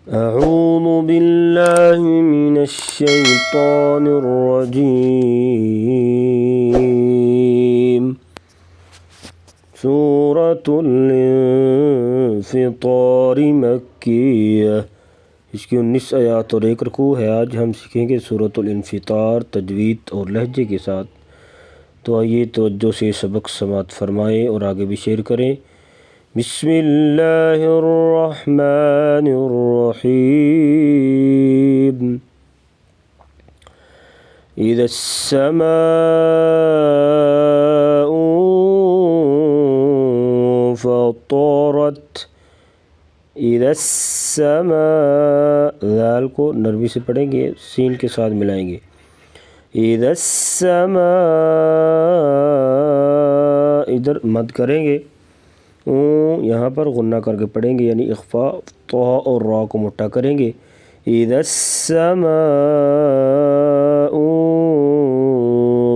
अऊज़ु बिल्लाहि मिनश्शैतानिर्रजीम। सूरतुल इंफ़ितार मक्किय्या। इसकी 19 आयात और 1 रुकू है। आज हम सीखेंगे सूरतुल इंफ़ितार तजवीद और लहजे के साथ। तो आइए तवज्जो से सबक समाअत फरमाएँ और आगे भी शेयर करें। बिस्मिल्लाहिर्रहमानिर्रहीम। इज़्ज़स्समाउ फ़तरत। इज़्ज़स्समा, ज़ाल को नरमी से पढ़ेंगे, सीन के साथ मिलाएंगे। इज़्ज़स्समा, इधर मद करेंगे, यहाँ पर गुन्ना करके पढ़ेंगे, यानी इख्फा। तो और रा को मोटा करेंगे। इज़्ज़स्समाउ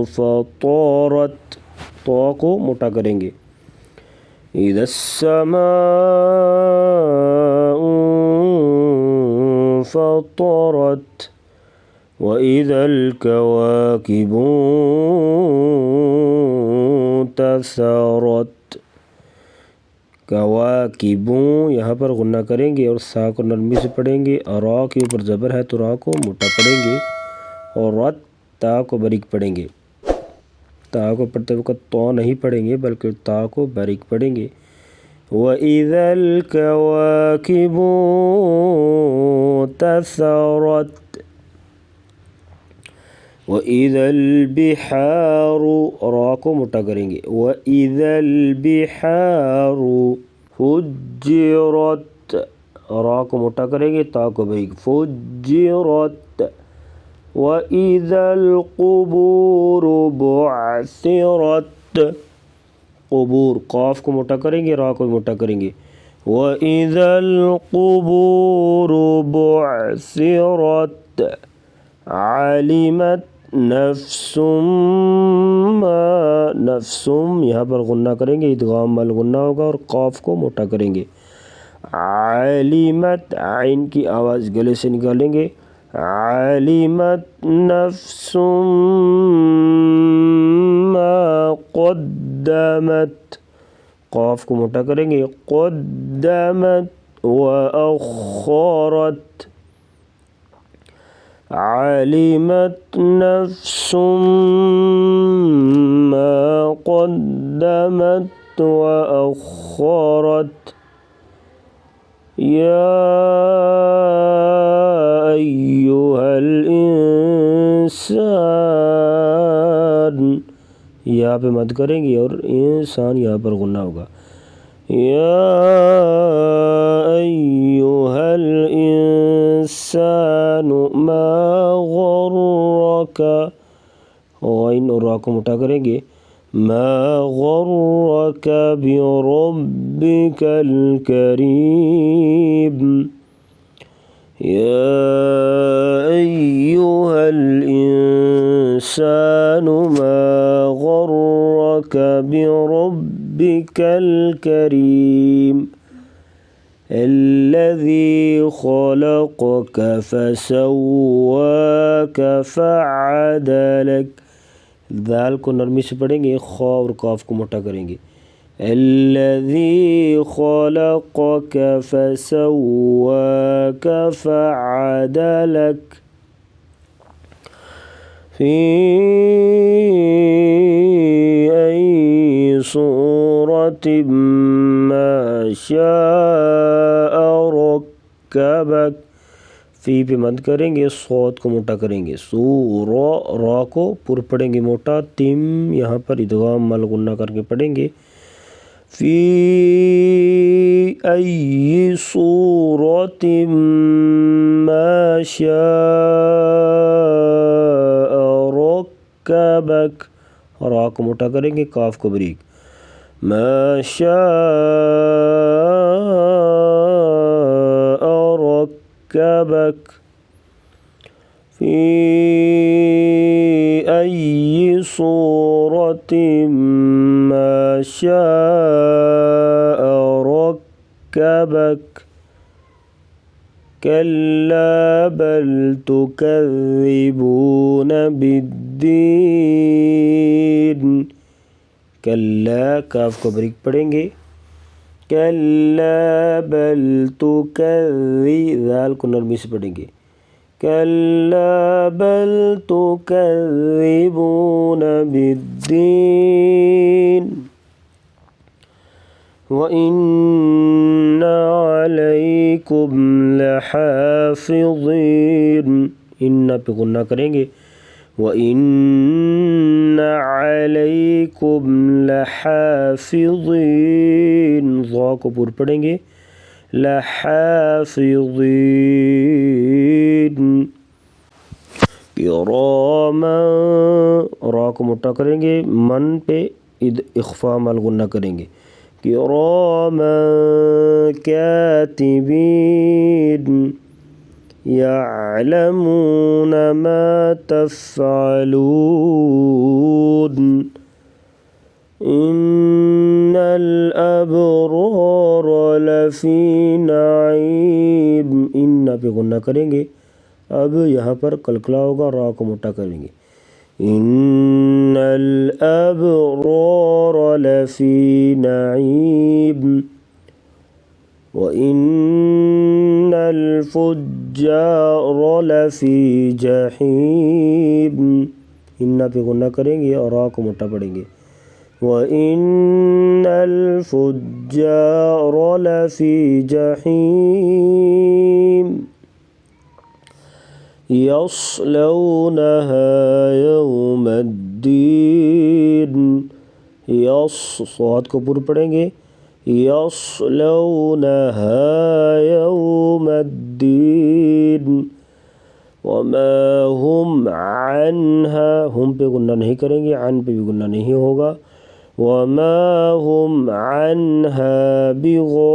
फ़तरत, तो को मोटा करेंगे। इज़्ज़स्समाउ फ़तरत व इज़ल कवाकिबु इंतसरत। कवाकिबु, यहाँ पर गुन्ना करेंगे और सा को नरमी से पढ़ेंगे। रा के ऊपर ज़बर है तो रा को मोटा पढ़ेंगे और रत, ता को बारीक पढ़ेंगे। ता को पढ़ते वक्त तो नहीं पढ़ेंगे बल्कि ता को बारीक पढ़ेंगे। व इज़ल कवाकिबु इंतसरत व इज़ल बिहारु, रा को मोटा करेंगे। व इज़ल बिहारु फुज्जिरत, रा को मोटा करेंगे, ता को बारीक। फुज्जिरत व इज़ल क़ुबूरु बुअसिरत। क़ुबूर, क़ाफ को मोटा करेंगे, रा को मोटा करेंगे। व इज़ल क़ुबूरु बुअसिरत अलिमत नफ्सुम मा, नफ्सुम यहाँ पर गुन्ना करेंगे, इदगाम मल गुन्ना होगा और क़ाफ को मोटा करेंगे। अलिमत, आइन की आवाज़ गले से निकालेंगे। अलिमत नफ्सुम मा क़द्दमत, क़ाफ को मोटा करेंगे। क़द्दमत व अख़रत अलिमत नफ्सुम मा क़द्दमत व अख़रत या अय्युहल इंसान, यहाँ पे मद करेंगे और इंसान यहाँ पर गुन्ना होगा। या अय्युहल इंसानु मा ग़र्रका, ग़ैन और रा को मोटा करेंगे। मा ग़र्रका बिरब्बिकल करीम या अय्युहल इंसानु मा ग़र्रका बिरब्बिकल करीम अल्लज़ी ख़लक़क फ़सव्वाक फ़अदलक। दाल को नरमी से पढ़ेंगे, खा और काफ को मोटा करेंगे। अल्लज़ी ख़लक़क फ़सव्वाक फ़अदलक फ़ी अय्यि सूरतिम मा शाअ रक्कबक। फ़ी पे मद करेंगे, सौत को मोटा करेंगे। सूरा, रा को पुर पढ़ेंगे मोटा। तिम यहाँ पर इदगाम मल गुन्ना करके पढ़ेंगे। फ़ी अय्यि सूरतिम मा शाअ रक्कबक, रा को मोटा करेंगे, काफ को बारीक। मा शाअ रक्कबक फ़ी अय्यि सूरतिम मा शाअ रक्कबक। كلا بل تكذبون بالدين كلا काफ को बारीक पढ़ेंगे कल्ला बल तुकज़्ज़ी दाल को नरमी से पढ़ेंगे कल्ला बल तुकज़्ज़िबून बिद्दीन व इन्ना अलैकुम लहाफ़िज़ीन इन्ना पे गुन्ना करेंगे व इन्ना अलैकुम लहाफ़िज़ीन ज़ा को पूर पढ़ेंगे लहाफ़िज़ीन किरामन रा को मोटा करेंगे मन पे इख्फा मल गुन्ना करेंगे किरामन कातिबीन यअलमून मा तफ़अलून इन्नल अबरार लफ़ी नईम इन्ना पे गुन्ना करेंगे अब यहाँ पर कलकला होगा रा को मोटा करेंगे इन्नल अबरार लफ़ी नईम व इन्नल फुज्जार लफ़ी जहीम इन्ना पे गुन्ना करेंगे और रा को मोटा पढ़ेंगे व इन्नल फुज्जार लफ़ी जहीम यस्लौनहा यौमद्दीन स्वाद को पूरा पढ़ेंगे यस्लौनहा यौमद्दीन वमा हुम अन्हा हुम पे गुन्ना नहीं करेंगे अन पे भी गुन्ना नहीं होगा वमा हुम अन्हा बिगाइबिन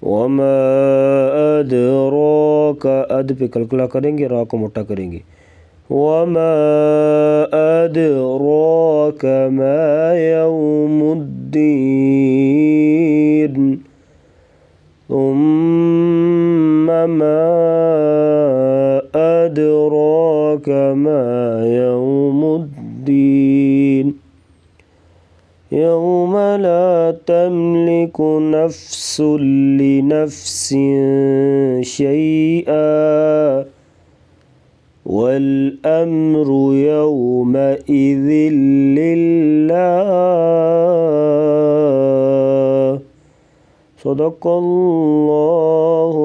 वमा अदराका अद पे कलकला करेंगे रा को मोटा करेंगे वमा अदराका मा यौमुद्दीन सुम्मा मा अदराका मा यौमुद्दीन यौम ला तमलिकु नफ्सुन लिनफ्सिन शैआ वल अम्रु यौमइज़िन लिल्लाह सदक़ल्लाहु